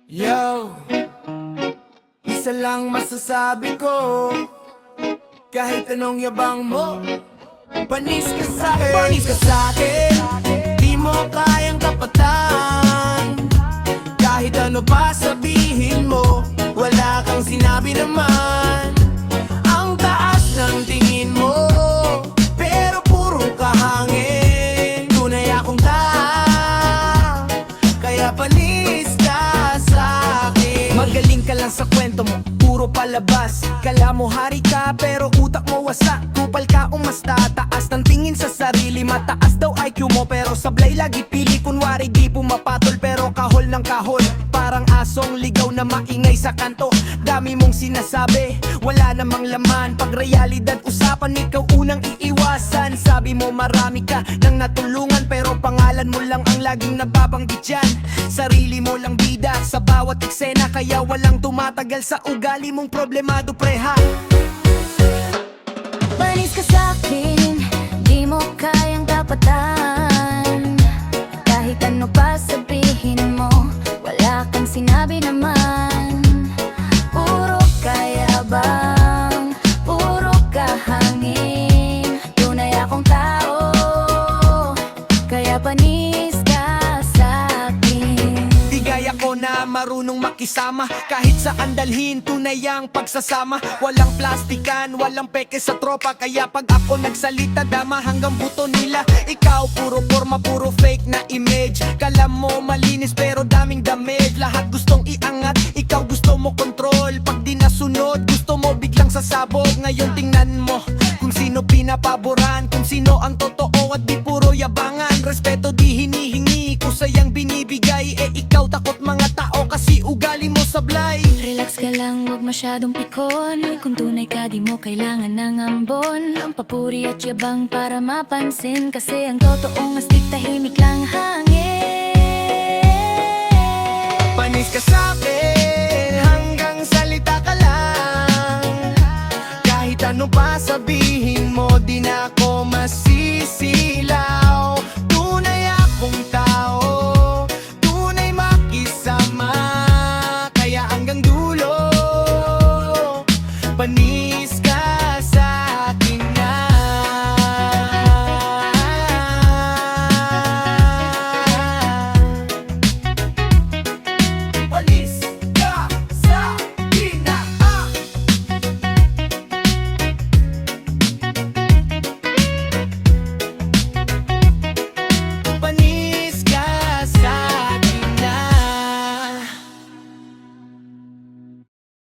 Yo, isa lang masasabi ko, kahit anong yabang mo, panis ka sa'kin, panis ka sa'kin. Di mo kayang tapatan, kahit ano pa sabihin mo, wala kang sinabi naman. Ang taas ng tingin mo, pero puro kahangin. Tunay akong tao, kaya panis ka sa'kin. Magaling ka lang sa kwento mo, puro palabas. Kala mo hari ka, pero utak mo wasak. Kupal ka umasta, taas ng tingin sa sarili. Mataas daw IQ mo, pero sablay lagi pili. Kunwari di pumapatol, pero kahol ng kahol. Parang asong ligaw na maingay sa kanto. Dami mong sinasabi, wala namang laman. Pag realidad usapan, ikaw unang iiwasan. Sabi mo marami ka nang natulungan, pero pangalan mo lang ang laging nababanggit dyan. Sarili mo lang bida sa bawat eksena, kaya walang tumatagal sa ugali mong problemado preha. Panis ka sa'kin, di mo kayang tapatan. Kahit ano pa sabihin mo, wala kang sinabi naman. Puro kayabang, puro kahangin. Tunay akong tao, kaya panis ka sa'kin. Di gaya ko na marunong makisama, kahit saan dalhin tunay ang pagsasama. Walang plastikan, walang peke sa tropa, kaya pag ako nagsalita dama hanggang buto nila. Ikaw puro forma, puro fake na image. Kala mo malinis pero daming damage. Lahat gustong iangat, ikaw gusto mo control. Pag di nasunod, gusto mo biglang sasabog. Ngayon tingnan mo kung sino pinapaboran, kung sino ang totoo at di puro yabangan. Respeto di hinihingi, kusayang binibigay. Eh ikaw takot mga tao kasi ugali mo sablay. Relax ka lang, huwag masyadong pikon. Kung tunay ka, di mo kailangan ng ambon. Ang papuri at yabang para mapansin, kasi ang totoong astig tahimik lang hangin. Panis ka